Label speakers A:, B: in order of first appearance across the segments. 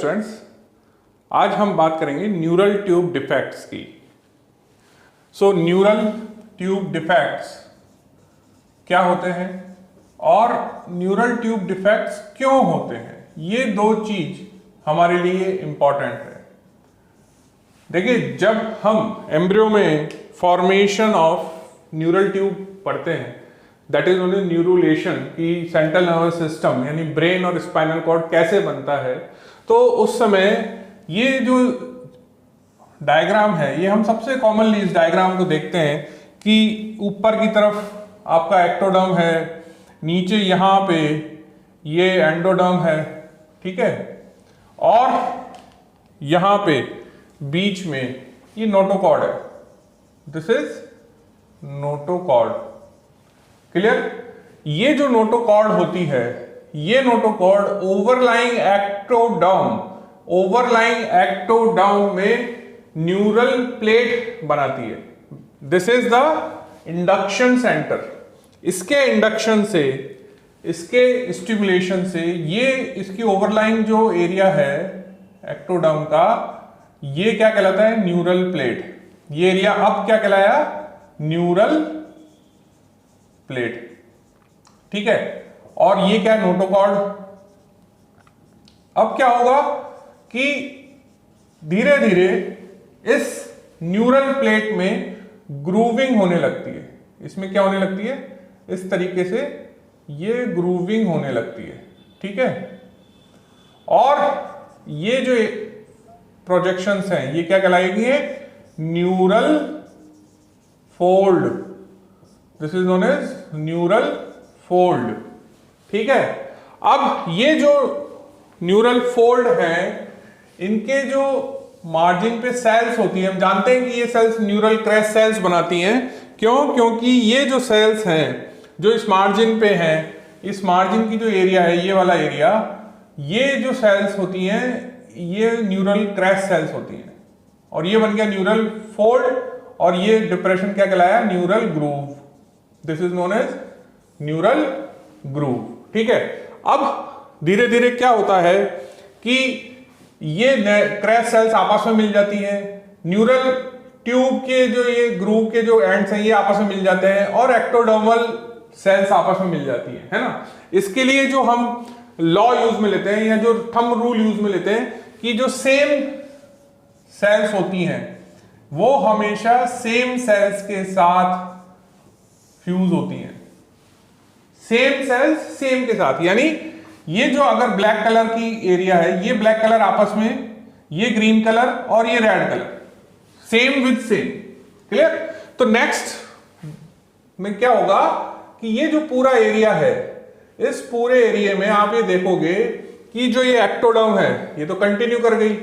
A: Students, आज हम बात करेंगे न्यूरल ट्यूब डिफेक्ट्स की। न्यूरल ट्यूब डिफेक्ट्स क्या होते हैं और न्यूरल ट्यूब डिफेक्ट्स क्यों होते हैं, ये दो चीज हमारे लिए इंपॉर्टेंट है। देखिए, जब हम एम्ब्रियो में फॉर्मेशन ऑफ न्यूरल ट्यूब पढ़ते हैं, दैट इज ओनली न्यूरोलेशन की सेंट्रल नर्वस सिस्टम यानी ब्रेन और स्पाइनल कॉर्ड कैसे बनता है, तो उस समय ये जो डायग्राम है, ये हम सबसे कॉमनली इस डायग्राम को देखते हैं कि ऊपर की तरफ आपका एक्टोडर्म है, नीचे यहाँ पे ये एंडोडर्म है, ठीक है, और यहाँ पे बीच में ये नोटोकॉर्ड है। This is notochord. क्लियर? ये जो नोटोकॉर्ड होती है, ये नोटोकॉर्ड ओवरलाइंग एक्टोडर्म में न्यूरल प्लेट बनाती है। This is the induction centre. इसके इंडक्शन से, इसके स्टिमुलेशन से ये इसकी ओवरलाइंग जो एरिया है एक्टोडर्म का, ये क्या कहलाता है? Neural plate. ये एरिया अब क्या कहलाया? न्यूरल प्लेट, ठीक है। और ये क्या? नोटोकॉर्ड। अब क्या होगा कि धीरे धीरे इस न्यूरल प्लेट में ग्रूविंग होने लगती है। इसमें क्या होने लगती है? इस तरीके से ये ग्रूविंग होने लगती है, ठीक है। और ये जो प्रोजेक्शंस हैं, ये क्या कहलाएगी? Neural fold. This is known as neural fold, ठीक है। अब ये जो न्यूरल फोल्ड है, इनके जो मार्जिन पे सेल्स होती है, हम जानते हैं कि ये सेल्स न्यूरल क्रेस्ट सेल्स बनाती हैं। क्यों? क्योंकि ये जो सेल्स हैं जो इस मार्जिन पे हैं, इस मार्जिन की जो एरिया है, ये वाला एरिया, ये जो सेल्स होती हैं ये न्यूरल क्रेस्ट सेल्स होती हैं, और ये बन गया न्यूरल फोल्ड, और ये डिप्रेशन क्या कहलाया? Neural groove. This is known as neural groove, ठीक है। अब धीरे धीरे क्या होता है कि ये क्रेस्ट सेल्स आपस में मिल जाती हैं, न्यूरल ट्यूब के जो ये ग्रूव के जो एंड्स हैं ये आपस में मिल जाते हैं, और एक्टोडर्मल सेल्स आपस में मिल जाती है ना। इसके लिए जो हम लॉ यूज में लेते हैं या जो थंब रूल यूज में लेते हैं कि जो सेम सेल्स होती हैं वो हमेशा सेम सेल्स के साथ फ्यूज होती हैं। सेम सेल्स सेम के साथ, यानी ये जो अगर ब्लैक कलर की एरिया है, ये ब्लैक कलर आपस में, ये ग्रीन कलर और ये red colour, same with same. Clear? तो नेक्स्ट में क्या होगा कि ये जो पूरा एरिया है, इस पूरे एरिया में आप ये देखोगे कि जो ये एक्टोडर्म है ये तो कंटिन्यू कर गई।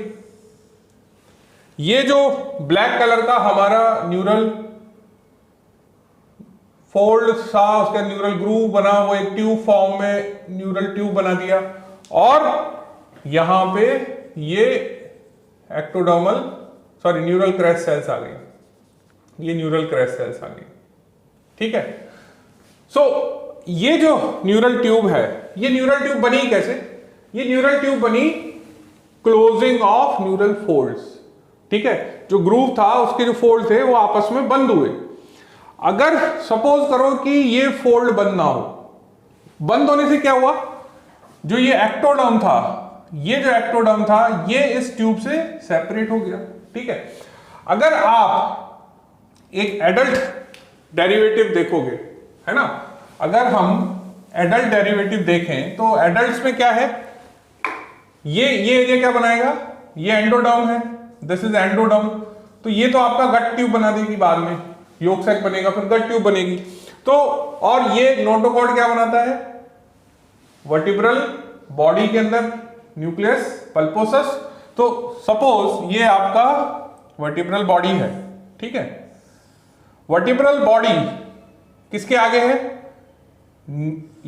A: ये जो ब्लैक कलर का हमारा न्यूरल फोल्ड था, उसका न्यूरल ग्रूव बना, वो एक ट्यूब फॉर्म में न्यूरल ट्यूब बना दिया, और यहां पे ये न्यूरल क्रेस्ट सेल्स आ गई, ये न्यूरल क्रेस्ट सेल्स आ गई, ठीक है। ये जो न्यूरल ट्यूब है, ये न्यूरल ट्यूब बनी कैसे? ये न्यूरल ट्यूब बनी क्लोजिंग ऑफ न्यूरल फोल्ड्स, ठीक है। जो ग्रूव था, उसके जो फोल्ड थे वो आपस में बंद हुए। अगर सपोज करो कि ये फोल्ड बंद ना हो, बंद होने से क्या हुआ? जो ये एक्टोडर्म था, ये इस ट्यूब से सेपरेट हो गया, ठीक है। अगर आप एक एडल्ट डेरिवेटिव देखोगे, है ना, अगर हम एडल्ट डेरिवेटिव देखें तो एडल्ट्स में क्या है? ये एरिया क्या बनाएगा? ये एंडोडर्म है, दिस इज एंडोडर्म। तो ये तो आपका गट ट्यूब बना देगी, बाद में यॉर्क सैक बनेगा, फिर गट ट्यूब बनेगी। तो और ये नोटोकॉर्ड क्या बनाता है? वर्टिब्रल बॉडी के अंदर न्यूक्लियस पल्पोसस। तो सपोज ये आपका वर्टिब्रल बॉडी है, ठीक है। वर्टिब्रल बॉडी किसके आगे है?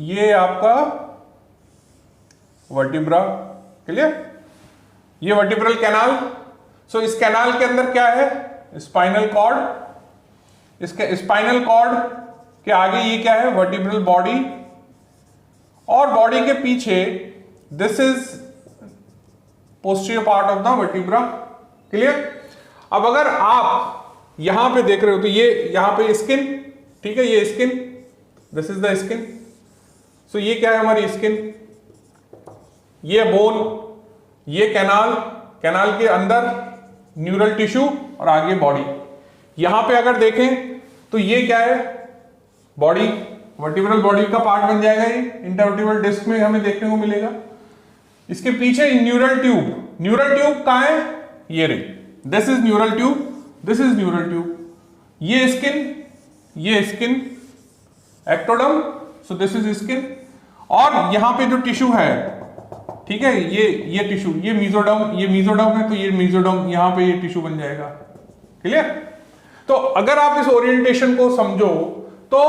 A: ये आपका वर्टिब्रा। क्लियर? ये वर्टिब्रल कैनाल। इस कैनाल के अंदर क्या है? Spinal cord. इसके स्पाइनल कॉर्ड के आगे ये क्या है? Vertebral body. और बॉडी के पीछे this is posterior part of the vertebra. Clear? अब अगर आप यहां पे देख रहे हो तो ये यहां पे स्किन, ठीक है, ये skin, this is the skin. So ये क्या है हमारी स्किन, ये बोन, ये कैनाल, कैनाल के अंदर न्यूरल टिश्यू और आगे बॉडी। यहां पे अगर देखें तो ये क्या है, बॉडी, वर्टिब्रल बॉडी का पार्ट बन जाएगा, ये इंटरवर्टिब्रल डिस्क में हमें देखने को मिलेगा। इसके पीछे न्यूरल ट्यूब, न्यूरल ट्यूब कहां है, ये रही, this is neural tube, this is neural tube, ये skin, ectoderm, so this is skin, और यहां पे जो टिश्यू है, ठीक है, ये टिश्यू, ये मीजोडर्म है, तो ये मीजोडर्म, यहां पे ये टिश्यू बन जाएगा। क्लियर? तो अगर आप इस ओरिएंटेशन को समझो तो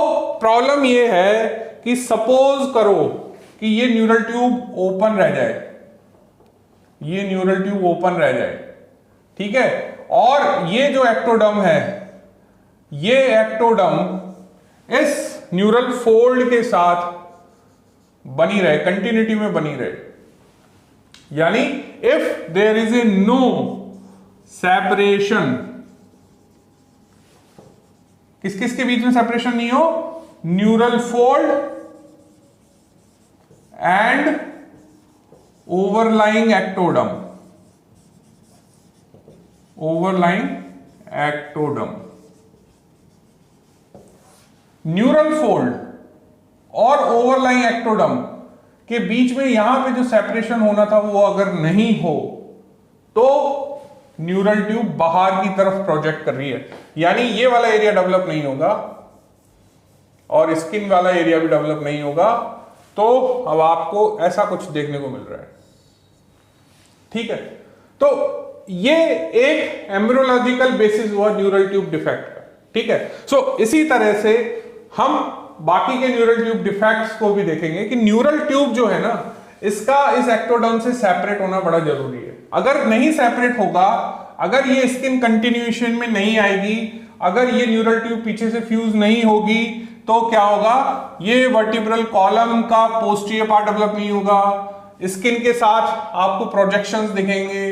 A: प्रॉब्लम ये है कि सपोज करो कि ये न्यूरल ट्यूब ओपन रह जाए, ये न्यूरल ट्यूब ओपन रह जाए, ठीक है, और ये जो एक्टोडर्म है, ये एक्टोडर्म इस न्यूरल फोल्ड के साथ बनी रहे, कंटिन्यूटी में बनी रहे, यानी if there is a no separation, किस किस के बीच में सेपरेशन नहीं हो, neural fold and overlying ectoderm, overlying ectoderm, neural fold और ओवरलाइंग एक्टोडर्म के बीच में यहां पे जो सेपरेशन होना था वो अगर नहीं हो तो न्यूरल ट्यूब बाहर की तरफ प्रोजेक्ट कर रही है, यानी ये वाला एरिया डेवलप नहीं होगा और स्किन वाला एरिया भी डेवलप नहीं होगा। तो अब आपको ऐसा कुछ देखने को मिल रहा है, ठीक है। तो ये एक एम्ब्रियोलॉजिकल बेसिस हुआ न्यूरल ट्यूब डिफेक्ट का, ठीक है। सो इसी तरह से हम बाकी के न्यूरल ट्यूब डिफेक्ट्स को भी देखेंगे कि न्यूरल ट्यूब जो है ना, इसका इस एक्टोडर्म से सेपरेट होना बड़ा जरूरी है। अगर नहीं सेपरेट होगा, अगर ये स्किन कंटिन्यूएशन में नहीं आएगी, अगर ये न्यूरल ट्यूब पीछे से फ्यूज नहीं होगी, तो क्या होगा, ये वर्टिब्रल कॉलम का पोस्टीरियर पार्ट डेवलप नहीं होगा, स्किन के साथ आपको प्रोजेक्शंस दिखेंगे,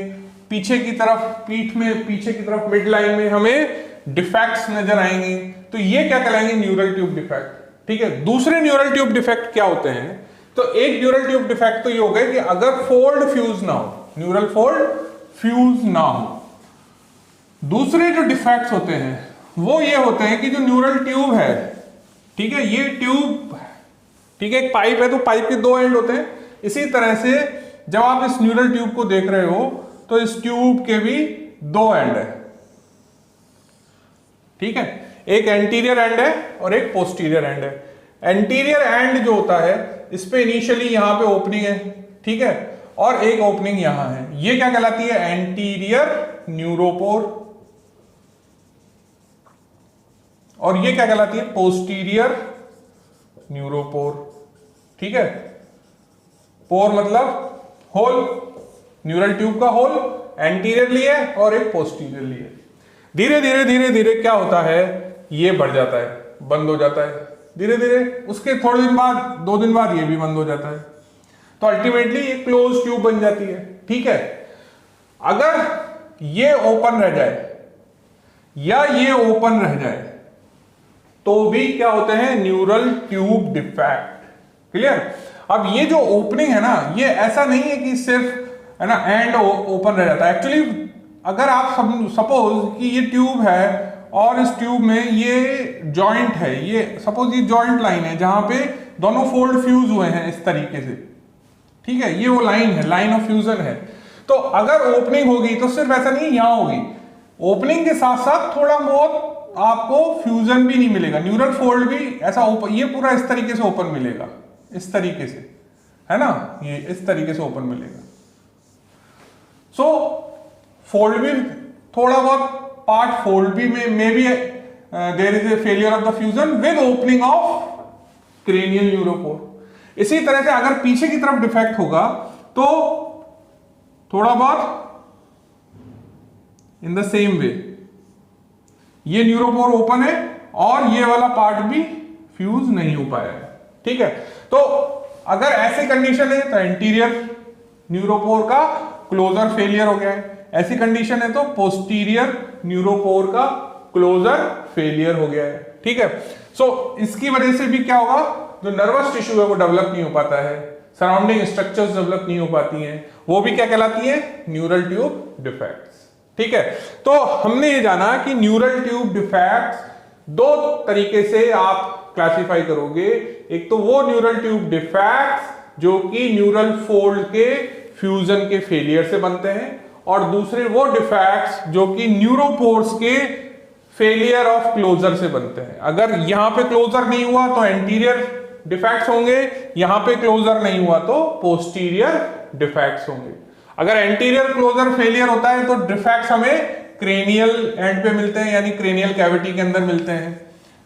A: पीछे की तरफ पीठ में पीछे की तरफ मिड लाइन में हमें डिफेक्ट्स नजर आएंगे। तो ये क्या कहलाएंगे, न्यूरल ट्यूब डिफेक्ट, ठीक है। दूसरे न्यूरल ट्यूब डिफेक्ट क्या होते हैं, तो एक न्यूरल ट्यूब डिफेक्ट तो ये हो गया कि अगर फोल्ड फ्यूज ना हो, न्यूरल फोल्ड फ्यूज ना हो। दूसरे जो डिफेक्ट्स होते हैं वो ये होते हैं कि जो न्यूरल ट्यूब है, ठीक है, ये ट्यूब, ठीक है, एक पाइप है तो पाइप के दो एंड होते हैं। इसी तरह से जब आप इस न्यूरल ट्यूब को देख रहे हो तो इस ट्यूब के भी दो एंड है, ठीक है, एक एंटीरियर एंड है और एक पोस्टीरियर एंड है। एंटीरियर एंड जो होता है इस पे इनिशियली यहां पे ओपनिंग है, ठीक है, और एक ओपनिंग यहां है, ये क्या कहलाती है, एंटीरियर न्यूरोपोर, और ये क्या कहलाती है, पोस्टीरियर न्यूरोपोर, ठीक है। पोर मतलब होल, न्यूरल ट्यूब का होल, एंटीरियरली है और एक पोस्टीरियरली है। धीरे धीरे धीरे धीरे क्या होता है, ये बढ़ जाता है, बंद हो जाता है धीरे धीरे, उसके थोड़े दिन बाद, 2 दिन बाद ये भी बंद हो जाता है, तो अल्टीमेटली ये क्लोज ट्यूब बन जाती है, ठीक है। अगर ये ओपन रह जाए या ये ओपन रह जाए तो भी क्या होते हैं, न्यूरल ट्यूब डिफेक्ट। क्लियर? अब ये जो ओपनिंग है ना, ये ऐसा नहीं है कि सिर्फ है ना एंड ओपन रह जाता है। एक्चुअली अगर आप सपोज कि ये ट्यूब है और इस ट्यूब में ये जॉइंट है, ये सपोज ये जॉइंट लाइन है जहां पे दोनों फोल्ड फ्यूज हुए हैं इस तरीके से, ठीक है, ये वो लाइन है, लाइन ऑफ फ्यूजन है। तो अगर ओपनिंग होगी तो सिर्फ ऐसा नहीं यहां होगी, ओपनिंग के साथ साथ थोड़ा बहुत आपको फ्यूजन भी नहीं मिलेगा, न्यूरल फोल्ड भी ऐसा ओपन, ये पूरा इस तरीके से ओपन मिलेगा, इस तरीके से, है ना, ये इस तरीके से ओपन मिलेगा। सो फोल्ड भी थोड़ा बहुत पार्ट फोल्ड भी may be there is a failure of the fusion with opening of cranial neuropore. इसी तरह से अगर पीछे की तरफ डिफेक्ट होगा तो थोड़ा बहुत इन द सेम वे ये न्यूरोपोर ओपन है और ये वाला पार्ट भी फ्यूज नहीं हो पाया है, ठीक है। तो अगर ऐसी कंडीशन है तो एंटीरियर न्यूरोपोर का क्लोजर फेलियर हो गया है, ऐसी कंडीशन है तो पोस्टीरियर न्यूरोपोर का क्लोजर फेलियर हो गया है। ठीक है, सो इसकी वजह से भी क्या होगा, जो नर्वस टिश्यू है वो डेवलप नहीं हो पाता है, सराउंडिंग स्ट्रक्चर्स डेवलप नहीं हो पाती हैं, वो भी क्या कहलाती है, न्यूरल ट्यूब डिफेक्ट्स। ठीक है, तो हमने ये जाना कि न्यूरल ट्यूब डिफेक्ट्स दो तरीके से आप क्लासिफाई करोगे। एक तो वो न्यूरल ट्यूब डिफेक्ट्स जो कि न्यूरल फोल्ड के फ्यूजन के फेलियर से बनते हैं, और दूसरे वो डिफेक्ट्स जो कि न्यूरोपोर्स के फेलियर ऑफ क्लोजर से बनते हैं। अगर यहां पे क्लोजर नहीं हुआ तो एंटीरियर डिफेक्ट्स होंगे, यहां पे क्लोजर नहीं हुआ तो पोस्टीरियर डिफेक्ट्स होंगे। अगर एंटीरियर क्लोजर फेलियर होता है तो डिफेक्ट्स हमें क्रेनियल एंड पे मिलते हैं, यानी क्रेनियल कैविटी के अंदर मिलते हैं,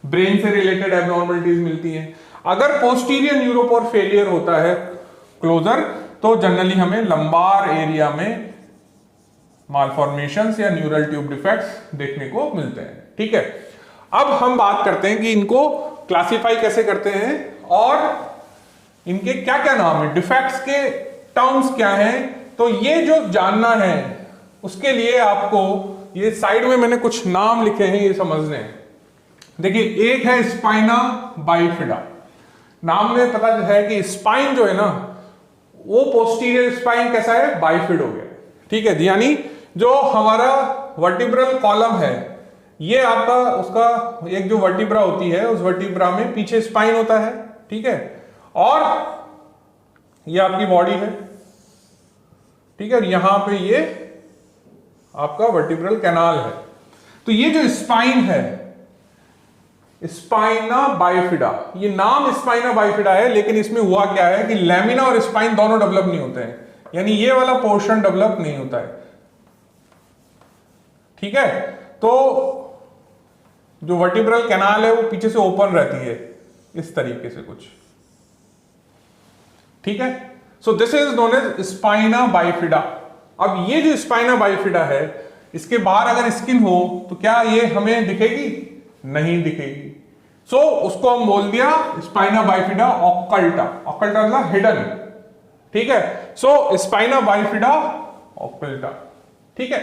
A: ब्रेन से रिलेटेड एब्नॉर्मलिटीज मिलती हैं। अगर पोस्टीरियर न्यूरोपोर फेलियर होता है क्लोजर तो जनरली हमें लंबार एरिया में मालफॉर्मेशंस या न्यूरल ट्यूब डिफेक्ट्स देखने को मिलते हैं। ठीक है, अब हम बात करते हैं कि इनको क्लासिफाई कैसे करते हैं और इनके क्या क्या नाम है, डिफेक्ट्स के टर्म्स क्या हैं। तो ये जो जानना है उसके लिए आपको ये साइड में मैंने कुछ नाम लिखे हैं, ये समझने हैं। देखिए, एक है स्पाइना बाइफिडा। नाम में पता है कि स्पाइन जो है ना वो पोस्टीरियर स्पाइन कैसा है, बाइफिड हो गया। ठीक है, यानी जो हमारा वर्टिब्रल कॉलम है ये आपका उसका एक जो वर्टिब्रा होती है उस वर्टिब्रा में पीछे स्पाइन होता है। ठीक है, और ये आपकी बॉडी है। ठीक है, यहां पे ये आपका वर्टिब्रल कैनाल है। तो ये जो स्पाइन है स्पाइना बाइफिडा, ये नाम स्पाइना बाइफिडा है, लेकिन इसमें हुआ क्या है कि लैमिना और स्पाइन दोनों डेवलप नहीं होते हैं, यानी ये वाला पोर्शन डेवलप नहीं होता है। ठीक है, तो जो वर्टिब्रल कैनाल है वो पीछे से ओपन रहती है इस तरीके से कुछ। ठीक है, so this is known as spina bifida. अब ये जो स्पाइना बाइफिडा है इसके बाहर अगर स्किन हो तो क्या ये हमें दिखेगी, नहीं दिखेगी। सो उसको हम बोल दिया स्पाइना बाइफिडा ऑक्कल्टा। ऑक्कल्टा मतलब हिडन। ठीक है, सो स्पाइना बाइफिडा ऑक्कल्टा। ठीक है,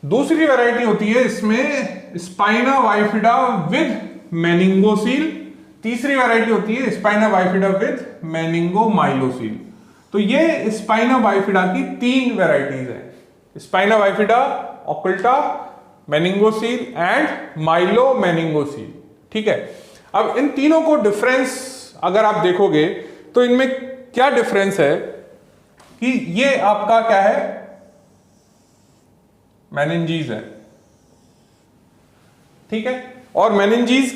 A: दूसरी वैरायटी होती है इसमें स्पाइना बाइफिडा विद मेनिंगोसील। तीसरी वैरायटी होती है स्पाइना बाइफिडा विद मेनिंगोमाइलोसील। तो ये स्पाइना बाइफिडा की तीन वैरायटीज हैं, स्पाइना बाइफिडा ऑक्कल्टा, मेनिंगोसील एंड माइलोमेनिंगोसील। ठीक है, अब इन तीनों को डिफरेंस अगर आप देखोगे तो इनमें क्या डिफरेंस है कि ये आपका क्या है, मेनिंजीज है। ठीक है, और मेनिंजीज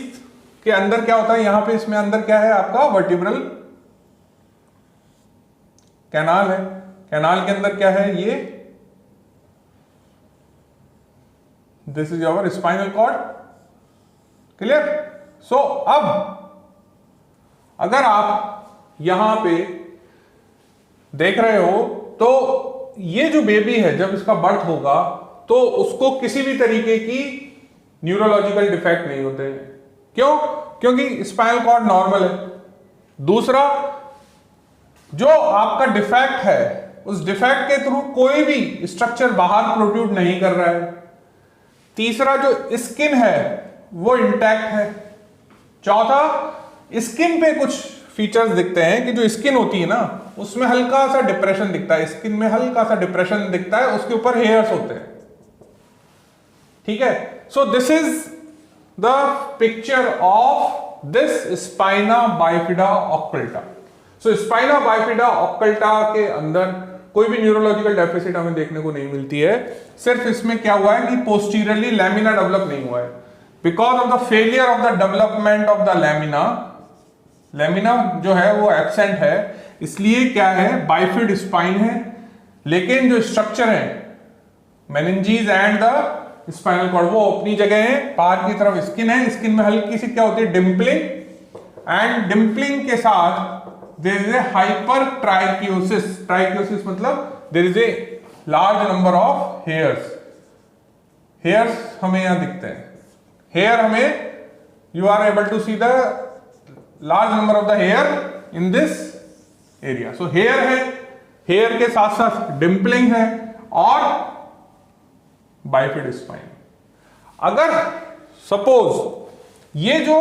A: के अंदर क्या होता है, यहां पे इसमें अंदर क्या है आपका वर्टिब्रल कैनाल है। कैनाल के अंदर क्या है, ये this is your spinal cord. Clear. So अब अगर आप यहां पे देख रहे हो तो ये जो बेबी है जब इसका बर्थ होगा तो उसको किसी भी तरीके की न्यूरोलॉजिकल डिफेक्ट नहीं होते हैं। क्यों? क्योंकि स्पाइनल कॉर्ड नॉर्मल है। दूसरा, जो आपका डिफेक्ट है उस डिफेक्ट के थ्रू कोई भी स्ट्रक्चर बाहर प्रोट्रूड नहीं कर रहा है। तीसरा, जो स्किन है वो इंटैक्ट है। चौथा, स्किन पे कुछ फीचर्स दिखते हैं कि जो स्किन होती है ना उसमें हल्का सा डिप्रेशन दिखता है, स्किन में हल्का सा डिप्रेशन दिखता है, उसके ऊपर हेयर्स होते हैं। ठीक है, so this is the picture of this spina bifida occulta. So spina bifida occulta के अंदर कोई भी न्यूरोलॉजिकल डेफिसिट हमें देखने को नहीं मिलती है। सिर्फ इसमें क्या हुआ है कि पोस्टीरियरली लैमिना डेवलप नहीं हुआ है because of the failure of the development of the lamina. Lamina जो है वो एब्सेंट है, इसलिए क्या है, बाइफिड स्पाइन है, लेकिन जो स्ट्रक्चर है meninges and the spinal cord वो अपनी जगह है। बाहर की तरफ स्किन है, स्किन में हल्की सी क्या होती है, डिम्पलिंग, एंड डिम्पलिंग के साथ there is a hypertrichosis. Trichosis मतलब there is a large number of hairs. Hairs हमें यहां दिखते हैं। हेयर हमें, you are able to see the large number of the hair in this area. So hair है, hair के साथ साथ डिम्पलिंग है और बाइफिड स्पाइन। अगर सपोज ये जो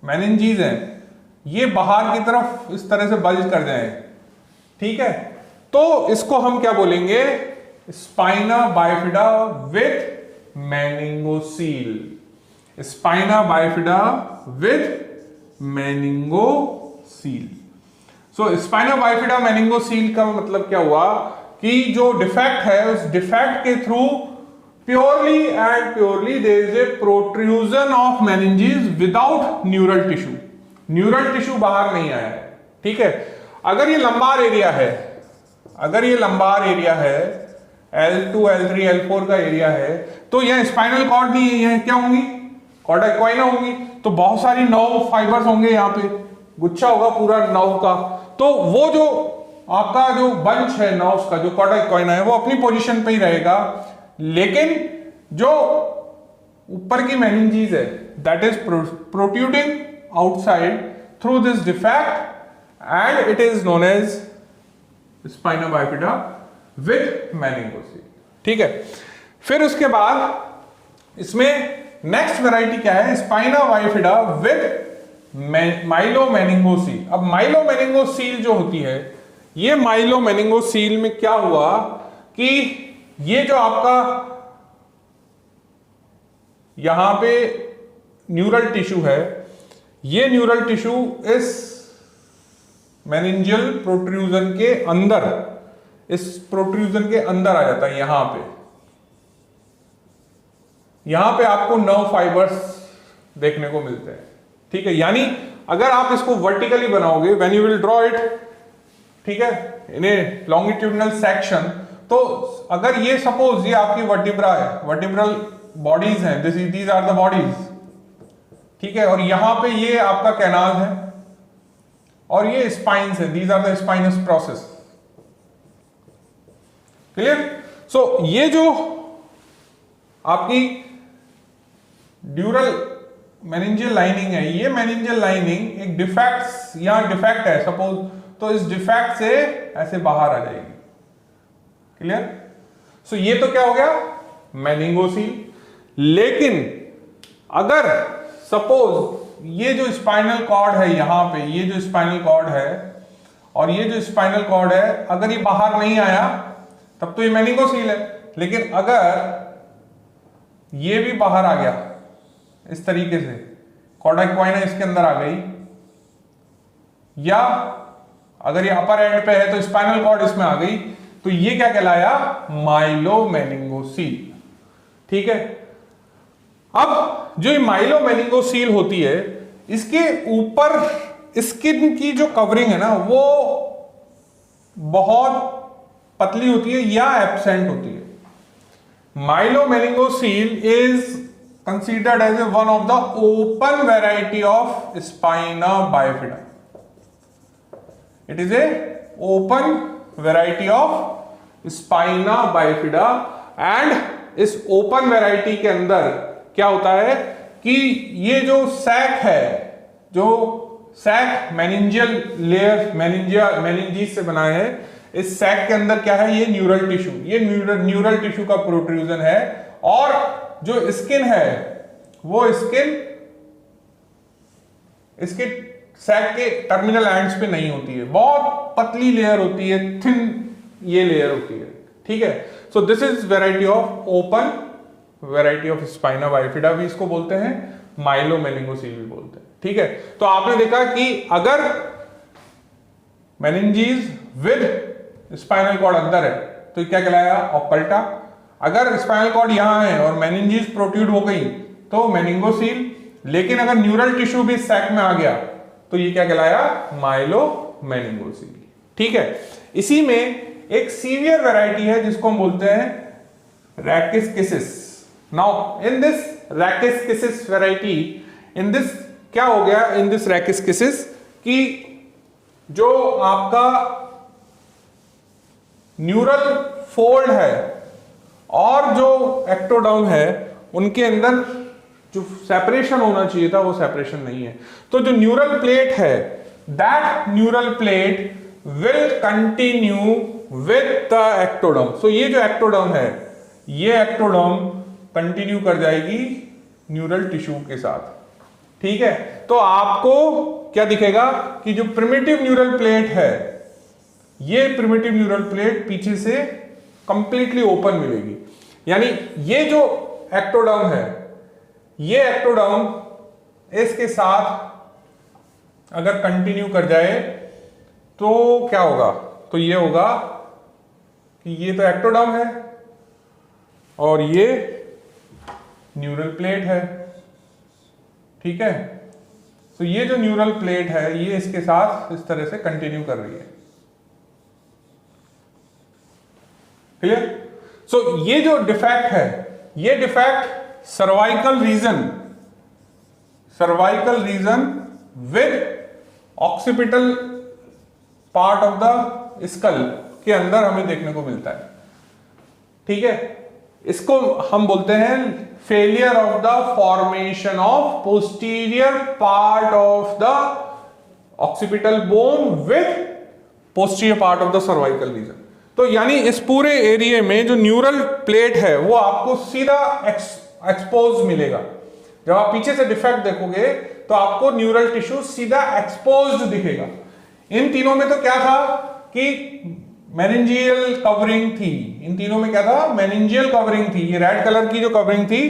A: मेनिंजीज हैं ये बाहर की तरफ इस तरह से बल्ज कर जाए, ठीक है, तो इसको हम क्या बोलेंगे, spina bifida with meningocele. Spina bifida with meningocele. So spina bifida meningocele का मतलब क्या हुआ कि जो डिफेक्ट है उस डिफेक्ट के through purely and purely there is a protrusion of meninges without neural tissue. Neural tissue बाहर नहीं आया है, ठीक है। अगर ये लंबार एरिया है, अगर ये लंबार एरिया है, L2, L3, L4 का एरिया है, तो यह स्पाइनल कॉर्ड नहीं है, यह क्या होंगी, कॉर्डा इक्वाइना होंगी। तो बहुत सारी नर्व फाइबर्स होंगे, यहाँ पे गुच्छा होगा पूरा नर्व का। तो वो जो आपका जो बंच है नर्व्स का, जो कॉर्डा इक्वाइना है, वो अपनी पोजीशन पे ही रहेगा, लेकिन जो ऊपर की मेनिंजीज है that is protruding outside through this defect and it is known as spina bifida with meningocele, ठीक है। फिर उसके बाद इसमें नेक्स्ट वैरायटी क्या है, स्पाइना बाइफिडा विद माइलोमेनिंगोसील। अब माइलोमेनिंगोसील जो होती है, ये माइलोमेनिंगोसील में क्या हुआ कि ये जो आपका यहां पे न्यूरल टिश्यू है, ये न्यूरल टिश्यू इस मेनिंजियल प्रोट्रूजन के अंदर, इस प्रोट्रूजन के अंदर आ जाता है। यहां पे आपको नर्व फाइबर्स देखने को मिलते हैं, ठीक है। यानी अगर आप इसको वर्टिकली बनाओगे, when you will draw it, ठीक है, इन ए लॉन्गिट्यूडनल सेक्शन, तो अगर ये सपोज ये आपकी वर्टिब्रा है, वर्टिब्रल बॉडीज हैं, दीज आर द बॉडीज, ठीक है, और यहां पे ये आपका कैनाल है और ये स्पाइन्स है, these are the spinous process, clear. So ये जो आपकी ड्यूरल मेनिंजियल लाइनिंग है, ये मेनिंजियल लाइनिंग एक डिफेक्ट, यहां डिफेक्ट है सपोज, तो इस डिफेक्ट से ऐसे बाहर आ जाएगी, क्लियर। सो ये तो क्या हो गया, मेनिंगोसील। लेकिन अगर सपोज ये जो स्पाइनल कॉर्ड है यहां पे, ये जो स्पाइनल कॉर्ड है और ये जो स्पाइनल कॉर्ड है, अगर ये बाहर नहीं आया तब तो ये मेनिंगोसील है। लेकिन अगर ये भी बाहर आ गया इस तरीके से, कॉर्डा इक्वाइना इसके अंदर आ गई, या अगर ये अपर एंड पे है तो स्पाइनल कॉर्ड इसमें आ गई, तो ये क्या कहलाया, माइलोमेनिंगोसील, ठीक है। अब जो ये माइलोमेनिंगोसील होती है, इसके ऊपर स्किन की जो कवरिंग है ना, वो बहुत पतली होती है या एब्सेंट होती है। Myelomeningocele is considered as one of the open variety of spina bifida. It is a open variety of spina bifida and इस ओपन वैरायटी के अंदर क्या होता है कि ये जो सैक है, जो सैक मेनिंजियल लेयर मेनिंजीज से बना है, इस सैक के अंदर क्या है, ये न्यूरल टिश्यू, ये न्यूरल टिश्यू का प्रोट्रूजन है। और जो स्किन है वो स्किन इसके सैक के टर्मिनल एंड्स पे नहीं होती है, बहुत पतली लेयर होती है, थिन ये लेयर होती है, ठीक है। So this is variety of open variety of spina bifida भी इसको बोलते हैं, माइलोमेनिंगोसील भी बोलते हैं, ठीक है। तो आपने देखा कि अगर मेनिंजीज विद स्पाइनल कॉर्ड अंदर है तो क्या कहलाया, ऑपल्टा। अगर स्पाइनल कॉर्ड यहां है और मेनिंजीज प्रोट्रूड हो गई तो मेनिंगोसील। लेकिन अगर न्यूरल टिश्यू भी सैक में आ गया तो ये क्या कहलाया, माइलोमेनिंगोसील, ठीक है। इसी में एक सीवियर वैरायटी है जिसको हम बोलते हैं rachischisis. Now in this rachischisis variety, in this क्या हो गया, इन दिस रैकिस्किसिस कि जो आपका न्यूरल फोल्ड है और जो एक्टोडर्म है उनके अंदर जो सेपरेशन होना चाहिए था वो सेपरेशन नहीं है। तो जो न्यूरल प्लेट है that neural plate will continue with the ectoderm. So ये जो एक्टोडर्म है, ये एक्टोडर्म कंटिन्यू कर जाएगी न्यूरल टिश्यू के साथ। ठीक है, तो आपको क्या दिखेगा कि जो प्रिमिटिव न्यूरल प्लेट है, ये प्रिमिटिव न्यूरल प्लेट पीछे से कंप्लीटली ओपन मिलेगी। यानी ये जो एक्टोडर्म है, ये एक्टोडर्म इसके साथ अगर कंटिन्यू कर जाए तो क्या होगा? तो ये होगा कि ये तो एक्टोडर्म है और ये न्यूरल प्लेट है। ठीक है, तो ये जो न्यूरल प्लेट है ये इसके साथ इस तरह से कंटिन्यू कर रही है। क्लियर? सो ये जो डिफेक्ट है, ये defect cervical region with occipital part of the skull के अंदर हमें देखने को मिलता है। ठीक है, इसको हम बोलते हैं failure of the formation of posterior part of the occipital bone with posterior part of the cervical region. तो यानी इस पूरे एरिया में जो न्यूरल प्लेट है वो आपको सीधा एक्सपोज मिलेगा। जब आप पीछे से डिफेक्ट देखोगे तो आपको न्यूरल टिश्यू सीधा एक्सपोज्ड दिखेगा। इन तीनों में तो क्या था कि मेनिंजियल कवरिंग थी। इन तीनों में क्या था? मेनिंजियल कवरिंग थी। ये रेड कलर की जो कवरिंग थी,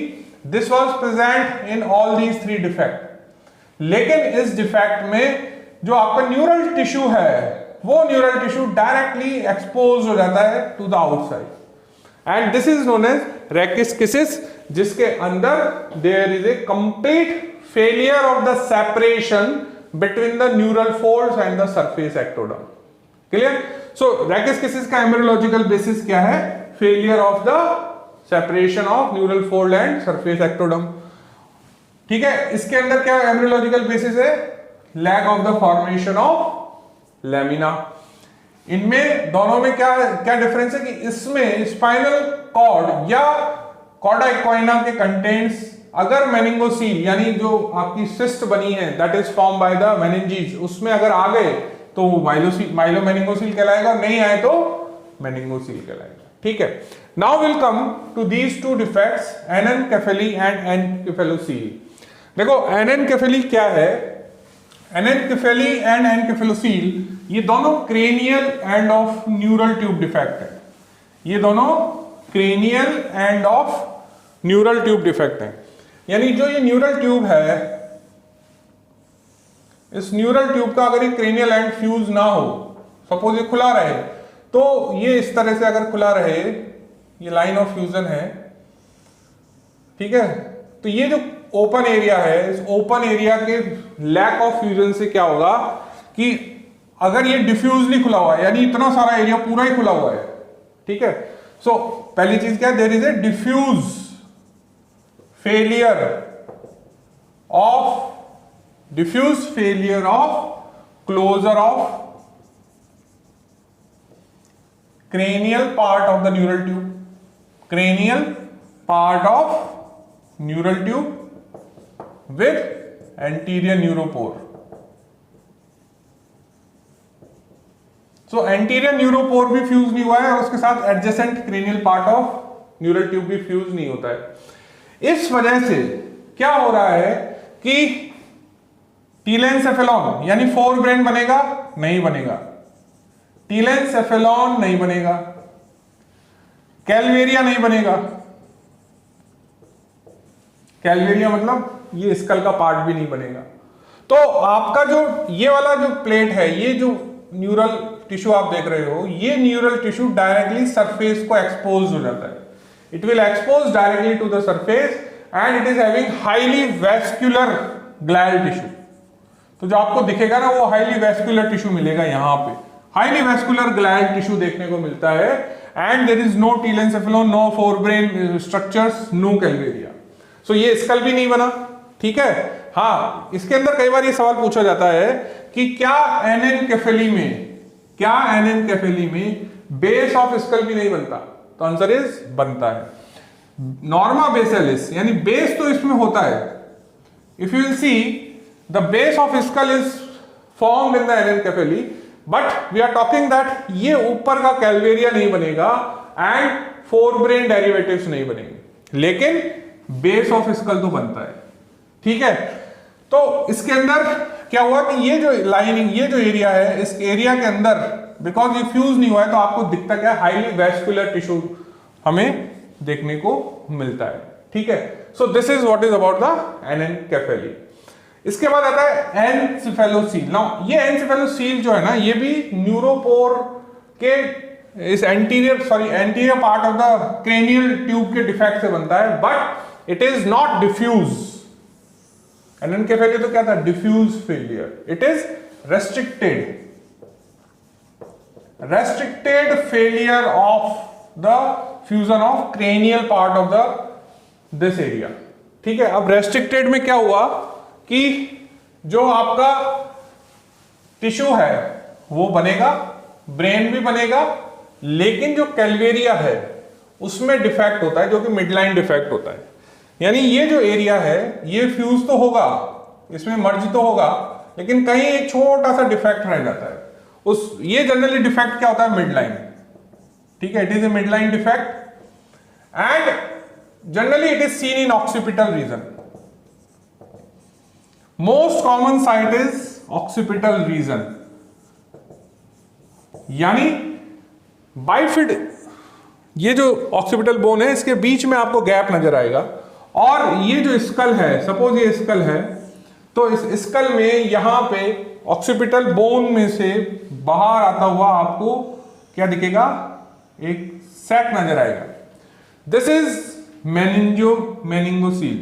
A: this was present in all these three defect. लेकिन इस डिफेक्ट में जो आपका न्यूरल टिश्यू है, वो न्यूरल टिश्यू डायरेक्टली एक्सपोज हो जाता है to the outside and this is known as rachischisis, जिसके अंदर there is a complete failure of the separation between the neural folds and the surface ectoderm. Clear? So rachischisis का embryological basis क्या है? Failure of the separation of neural fold and surface ectoderm. ठीक है, इसके अंदर क्या embryological basis है? Lack of the formation of lamina. इनमें दोनों में क्या क्या डिफरेंस है कि इसमें स्पाइनल कॉर्ड या कॉर्डा इक्वाइना के कंटेंट्स अगर मेनिंगोसील यानी जो आपकी सिस्ट बनी है that is form by the meninges, उसमें अगर आ गए तो वो माइलोमेनिंगोसील कहलाएगा, नहीं आए तो मेनिंगोसील कहलाएगा। ठीक है, now will come to these two defects, anencephaly and encephalocele. देखो एनेनकेफेली क्या है? एनेनकेफेली एंड एनकेफेलोसील ये दोनों cranial end of neural tube defect है। ये दोनों cranial end of neural tube defect है। यानी जो ये न्यूरल ट्यूब है, इस न्यूरल ट्यूब का अगर ये क्रेनियल एंड फ्यूज ना हो, सपोज ये खुला रहे, तो ये इस तरह से अगर खुला रहे, ये लाइन ऑफ फ्यूजन है। ठीक है, तो ये जो ओपन एरिया है, इस ओपन एरिया के लैक ऑफ फ्यूजन से क्या होगा कि अगर ये डिफ्यूजली खुला हुआ है, यानी इतना सारा एरिया पूरा ही खुला हुआ है। ठीक है, सो पहली चीज क्या है? There is a diffuse failure of closure of cranial part of the neural tube, cranial part of neural tube with anterior neuropore. So anterior neuropore भी फ्यूज नहीं हुआ है और उसके साथ adjacent cranial part of neural tube भी fuse नहीं होता है। इस वजह से क्या हो रहा है कि टीलेंसेफेलॉन यानी फोर ब्रेन बनेगा? नहीं बनेगा। टीलेंसेफेलॉन नहीं बनेगा, कैलवेरिया नहीं बनेगा। कैलवेरिया मतलब ये स्कल का पार्ट भी नहीं बनेगा। तो आपका जो ये वाला जो प्लेट है, ये जो न्यूरल टिश्यू आप देख रहे हो, ये न्यूरल टिश्यू डायरेक्टली सरफेस को एक्सपोज हो जाता है। It will expose directly to the surface and it is having highly vascular glial tissue. तो जो आपको दिखेगा ना, वो हाईली वेस्क्युलर टिश्यू मिलेगा। यहां पे हाईली वेस्कुलर ग्लैल टिश्यू देखने को मिलता है and there is no telencephalon, no forebrain structures, no calvaria. So ये स्कल भी नहीं बना। ठीक है, हाँ, इसके अंदर कई बार ये सवाल पूछा जाता है कि क्या एनेनकेफेली में बेस ऑफ स्कल भी नहीं बनता? तो आंसर इज बनता है। नॉर्मा बेसिलिस यानी बेस तो इसमें होता है। If you will see the base of skull is formed in the anencephaly, but we are talking that ये ऊपर का कैलवेरिया नहीं बनेगा एंड फोरब्रेन डेरिवेटिव्स नहीं बनेंगे, लेकिन बेस ऑफ स्कल तो बनता है। ठीक है, तो इसके अंदर क्या हुआ कि ये जो लाइनिंग, ये जो एरिया है, इस एरिया के अंदर बिकॉज ये फ्यूज नहीं हुआ है तो आपको दिखता क्या, हाईली वेस्कुलर टिश्यू हमें देखने को मिलता है। ठीक है, so this is what is about the anencephaly. इसके बाद आता है एनसेफेलोसील। नाउ ये एनसेफेलोसील जो है ना, ये भी न्यूरोपोर के इस anterior part of the cranial tube के डिफेक्ट से बनता है, but it is not diffuse. Anencephaly तो क्या था, diffuse failure. It is restricted failure of the fusion of cranial part of this area। ठीक है, अब restricted में क्या हुआ कि जो आपका टिश्यू है वो बनेगा, ब्रेन भी बनेगा, लेकिन जो कैलवेरिया है उसमें डिफेक्ट होता है, जो कि मिडलाइन डिफेक्ट होता है। यानी ये जो एरिया है ये फ्यूज तो होगा, इसमें मर्ज तो होगा, लेकिन कहीं एक छोटा सा डिफेक्ट रह जाता है। ये जनरली डिफेक्ट क्या होता है, मिड लाइन। ठीक है, it is a mid line defect and generally it is seen in occipital region. Most common site is occipital region, यानी बाइफिड, ये जो ऑक्सीपिटल बोन है इसके बीच में आपको गैप नजर आएगा, और ये जो स्कल है, सपोज ये स्कल है, तो इस स्कल में यहां पे ऑक्सीपिटल बोन में से बाहर आता हुआ आपको क्या दिखेगा, एक सैक नजर आएगा। This is meningocele,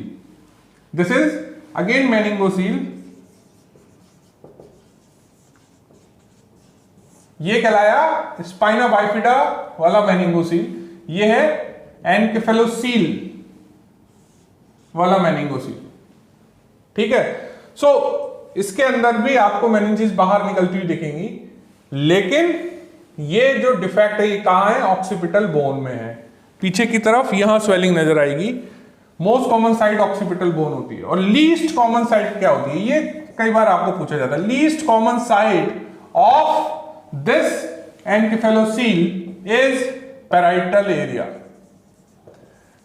A: this is again meningocele. ये कहलाया स्पाइना बाइफिडा वाला मेनिंगोसील, ये है एनकेफेलोसील वाला मेनिंगोसील। ठीक है, सो इसके अंदर भी आपको मेनिंजेस बाहर निकलती हुई दिखेंगी, लेकिन ये जो डिफेक्ट है ये कहां है, ऑक्सीपिटल बोन में है, पीछे की तरफ यहां स्वेलिंग नजर आएगी। Most common site occipital bone होती है। और लीस्ट कॉमन साइट क्या होती है, ये कई बार आपको पूछा जाता है। Least common site of this encephalocele is parietal area.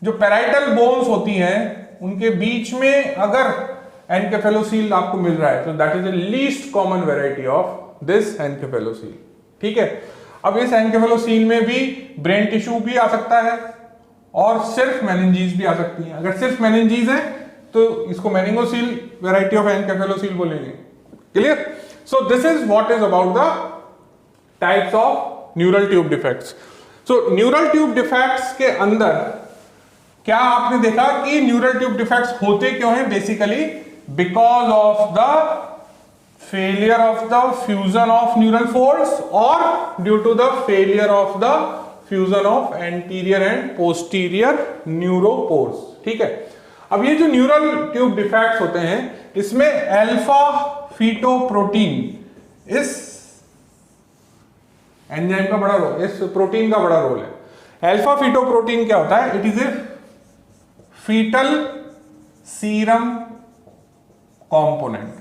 A: जो पैराइटल बोन्स होती हैं उनके बीच में अगर एनकेफेलोसील आपको मिल रहा है तो that is the least common variety of this encephalocele. ठीक है, अब इस एनकेफेलोसील में भी ब्रेन टिश्यू भी आ सकता है और सिर्फ मेनिंजीज भी आ सकती हैं। अगर सिर्फ मेनिंजीज है तो इसको मेनिंगोसील वेराइटी ऑफ एनकेफेलोसील बोलेंगे। Clear? So this is what is about the types of neural tube defects. So neural tube defects के अंदर क्या आपने देखा कि न्यूरल ट्यूब डिफेक्ट्स होते क्यों हैं? Basically because of the failure of the fusion of neural folds और due to the failure of the fusion of anterior and posterior neuropores. ठीक है, अब ये जो न्यूरल ट्यूब डिफेक्ट्स होते हैं इसमें अल्फा फीटोप्रोटीन इस एंजाइम का बड़ा रोल, इस प्रोटीन का बड़ा रोल है। अल्फा फीटोप्रोटीन क्या होता है? It is a fetal serum component.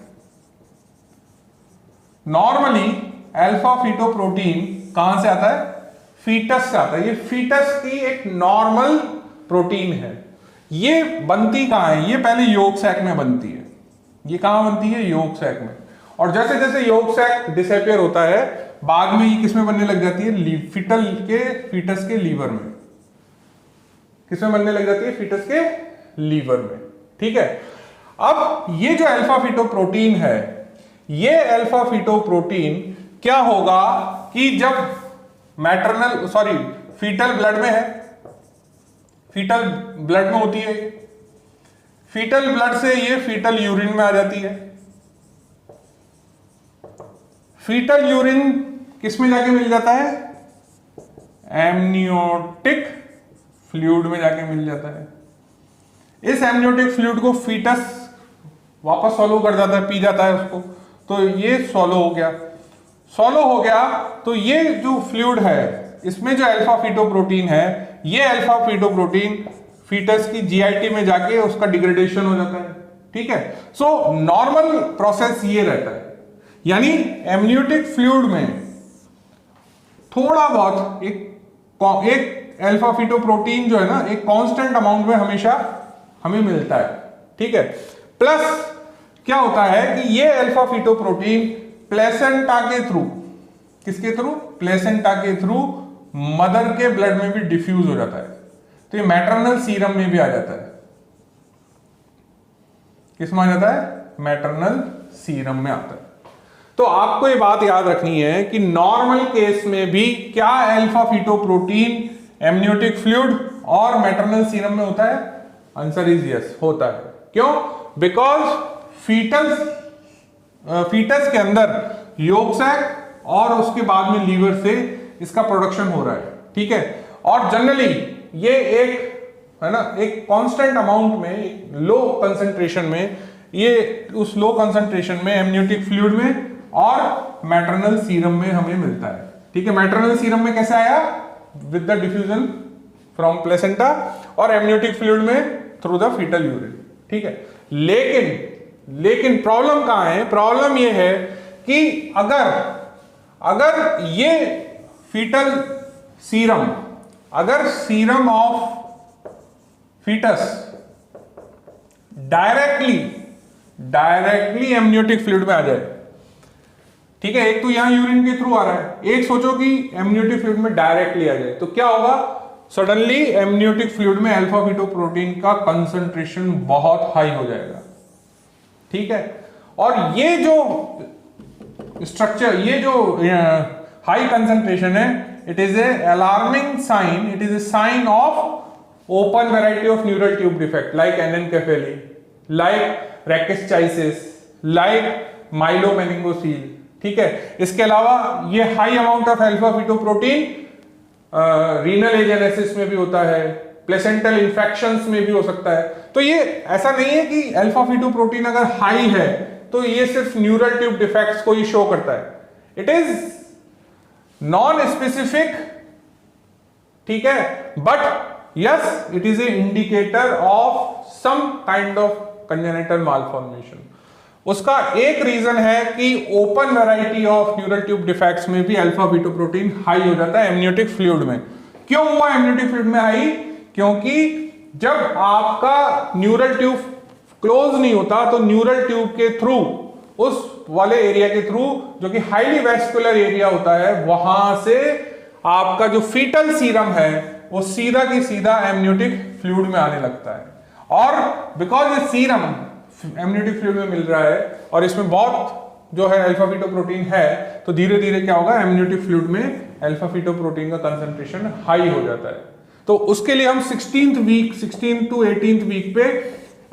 A: Normally alpha fetoprotein कहां से आता है? फीटस से आता है। ये फीटस की एक नॉर्मल प्रोटीन है। ये बनती कहां है? ये पहले यॉर्क सैक में बनती है। ये कहां बनती है? यॉर्क सैक में। और जैसे जैसे यॉर्क सैक डिसअपियर होता है बाद में ये किसमें बनने लग जाती है? फीटस के लीवर में। किसमें बनने लग जाती है? फीटस के लीवर में। ठीक है, अब ये जो अल्फा फीटोप्रोटीन है, ये अल्फा फीटोप्रोटीन क्या होगा कि जब फीटल ब्लड में है, फीटल ब्लड में होती है, फीटल ब्लड से ये फीटल यूरिन में आ जाती है। फीटल यूरिन किस में जाके मिल जाता है? एमनियोटिक फ्लूइड में जाके मिल जाता है। इस एमनियोटिक फ्लूइड को फीटस वापस सॉलो कर जाता है, पी जाता है उसको, तो ये सॉलो हो गया। तो ये जो फ्लूइड है इसमें जो अल्फा फीटोप्रोटीन है, ये अल्फा फीटोप्रोटीन फीटस की जीआईटी में जाके उसका डिग्रेडेशन हो जाता है। ठीक है, सो नॉर्मल प्रोसेस ये रहता है यानी एमनियोटिक फ्लूइड में थोड़ा बहुत एक अल्फा फीटोप्रोटीन जो है ना एक कांस्टेंट अमाउंट में हमेशा हमें मिलता है, ठीक है। प्लस क्या होता है कि ये अल्फा फीटोप्रोटीन प्लेसेंटा के थ्रू, किसके थ्रू? प्लेसेंटा के थ्रू मदर के ब्लड में भी डिफ्यूज हो जाता है, तो ये मैटरनल सीरम में भी आ जाता है। किसमें आ जाता है? मैटरनल सीरम में आता है। तो आपको ये बात याद रखनी है कि नॉर्मल केस में भी क्या अल्फा फीटोप्रोटीन एमनियोटिक फ्लूइड और मैटरनल सीरम में होता है? आंसर इज यस, होता है। क्यों? बिकॉज फीटस के अंदर यॉर्क सैक और उसके बाद में लीवर से इसका प्रोडक्शन हो रहा है, ठीक है। और जनरली ये एक है ना एक कांस्टेंट अमाउंट में, लो कंसंट्रेशन में, ये उस लो कंसंट्रेशन में एमनियोटिक फ्लूइड में और मैटरनल सीरम में हमें मिलता है, ठीक है। मैटरनल सीरम में कैसे आया? With the diffusion from placenta, और एमनियोटिक फ्लूइड में थ्रू द फीटल यूरिन, ठीक है। लेकिन प्रॉब्लम कहां है? प्रॉब्लम ये है कि अगर ये फीटल सीरम, अगर serum of fetus directly amniotic fluid में आ जाए, ठीक है। एक तो यहां यूरिन के थ्रू आ रहा है, एक सोचो कि एमनियोटिक फ्लूइड में डायरेक्टली आ जाए, तो क्या होगा? सडनली एमनियोटिक फ्लूइड में अल्फा फीटोप्रोटीन का कंसंट्रेशन बहुत हाई हो जाएगा, ठीक है। और ये जो स्ट्रक्चर, ये जो हाई कंसंट्रेशन है, it is a alarming sign, it is a sign of open variety of neural tube defect like anencephaly, like rachischisis, like myelomeningocele, ठीक है। इसके अलावा ये high amount of alpha fetoprotein renal agenesis में भी होता है, प्लेसेंटल इंफेक्शंस में भी हो सकता है। तो ये ऐसा नहीं है कि अल्फा फीटोप्रोटीन अगर हाई है तो ये सिर्फ न्यूरल ट्यूब डिफेक्ट्स को ही शो करता है, इट इज नॉन स्पेसिफिक, ठीक है, but yes it is a indicator of some kind of congenital malformation. उसका एक रीजन है कि open variety of neural tube defects में भी अल्फा फीटोप्रोटीन हाई हो जाता है एमनियोटिक फ्लूइड में। क्यों हुआ एमनियोटिक फ्लूइड में हाई? क्योंकि जब आपका न्यूरल ट्यूब क्लोज नहीं होता तो न्यूरल ट्यूब के थ्रू, उस वाले एरिया के थ्रू जो कि हाईली वैस्कुलर एरिया होता है, वहां से आपका जो फीटल सीरम है वो सीधा की सीधा एमनियोटिक फ्लूइड में आने लगता है। और बिकॉज ये सीरम एमनियोटिक फ्लूइड में मिल रहा है और इसमें बहुत जो है अल्फा फीटोप्रोटीन है, तो धीरे धीरे क्या होगा? एमनियोटिक फ्लूइड में अल्फा फीटोप्रोटीन का कंसंट्रेशन हाई हो जाता है। तो उसके लिए हम 16 to 18th वीक पे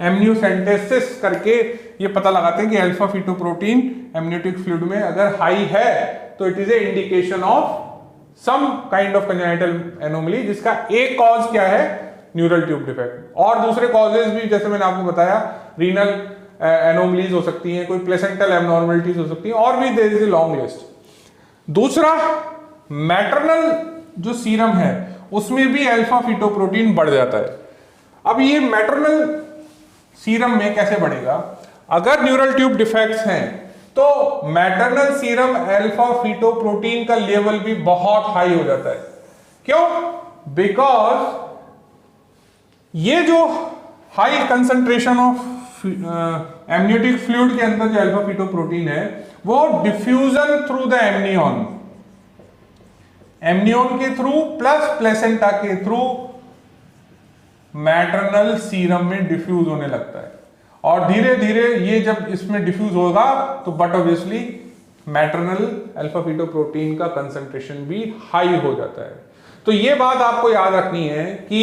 A: एमनियोसेंटेसिस करके ये पता लगाते हैं कि अल्फा फीटोप्रोटीन एमनियोटिक फ्लूइड में अगर हाई है तो it is a indication of some kind of congenital anomaly, जिसका एक कॉज क्या है? Neural tube defect. और दूसरे कॉजेज भी, जैसे मैंने आपको बताया, रीनल एनोमलीज हो सकती हैं, कोई प्लेसेंटल एबनॉर्मलिटीज हो सकती हैं, और भी there is a long list. दूसरा, मैटरनल जो सीरम है उसमें भी अल्फा फीटोप्रोटीन बढ़ जाता है। अब ये मैटरनल सीरम में कैसे बढ़ेगा? अगर न्यूरल ट्यूब डिफेक्ट्स हैं तो मैटरनल सीरम अल्फा फीटोप्रोटीन का लेवल भी बहुत हाई हो जाता है। क्यों? बिकॉज ये जो high concentration of amniotic fluid के अंदर जो अल्फा फीटोप्रोटीन है वो डिफ्यूजन थ्रू द एमनियोन के थ्रू प्लस प्लेसेंटा के थ्रू मैटरनल सीरम में डिफ्यूज होने लगता है। और धीरे धीरे ये जब इसमें डिफ्यूज होगा तो but obviously maternal alpha fetoprotein का कंसंट्रेशन भी हाई हो जाता है। तो ये बात आपको याद रखनी है कि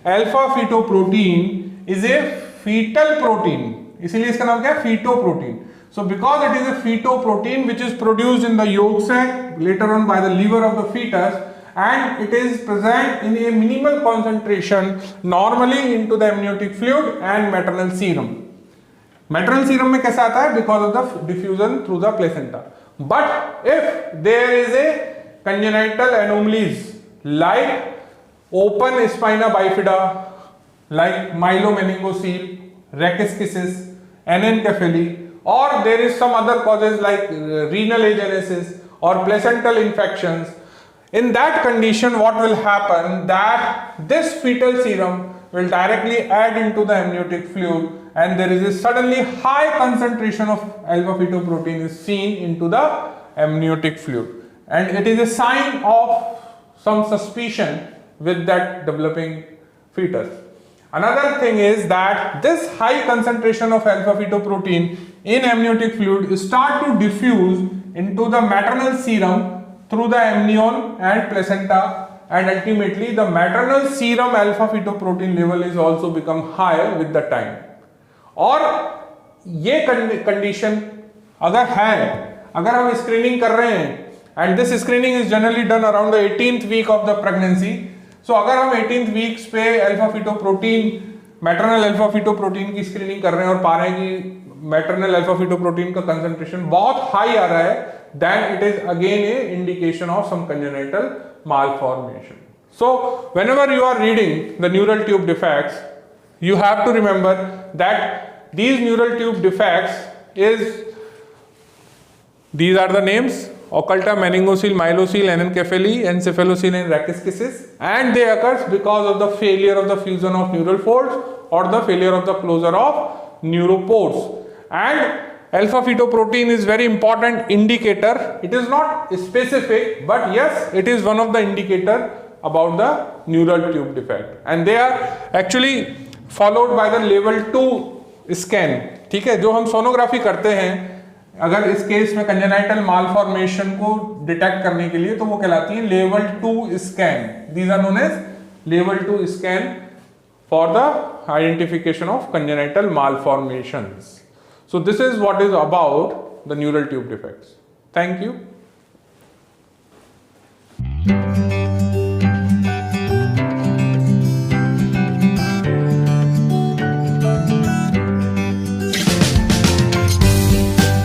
A: alpha fetoprotein is a fetal protein, इसीलिए इसका नाम क्या है? Fetoprotein. So because it is a phytoprotein which is produced in the yolk sac later on by the liver of the fetus, and it is present in a minimal concentration normally into the amniotic fluid and maternal serum. Maternal serum में कैसा आता है? Because of the diffusion through the placenta. But if there is a congenital anomalies like open spina bifida, like myelomeningocele, rachis, anencephaly, or there is some other causes like renal agenesis or placental infections. In that condition, what will happen that this fetal serum will directly add into the amniotic fluid, and there is a suddenly high concentration of alpha-fetoprotein is seen into the amniotic fluid, and it is a sign of some suspicion with that developing fetus. Another thing is that this high concentration of alpha-fetoprotein in amniotic fluid start to diffuse into the maternal serum through the amnion and placenta, and ultimately the maternal serum alpha-fetoprotein level is also become higher with the time. और ये condition अगर है, अगर हम screening कर रहे हैं, and this screening is generally done around the 18th week of the pregnancy. So अगर हम 18th weeks पे alpha-fetoprotein, maternal alpha-fetoprotein की स्क्रीनिंग कर रहे हैं और पा रहे हैं कि maternal alpha-fetoprotein का concentration बहुत हाई आ रहा है, then it is again a indication of some congenital malformation. So whenever you are reading the neural tube defects, you have to remember that these neural tube defects these are the names: occulta, meningocele, myelocele, anencephaly, encephalocele and rachis, and they occur because of the failure of the fusion of neural folds or the failure of the closure of neuropores. And alpha-fetoprotein is very important indicator. It is not specific, but yes, it is one of the indicator about the neural tube defect, and they are actually followed by the level 2 scan. ठीक है, जो हम sonography करते हैं अगर इस case में congenital malformation को डिटेक्ट करने के लिए, तो वो कहलाती है level 2 scan. These are known as level 2 scan for the identification of congenital malformations. So this is what is about the neural tube defects. Thank you.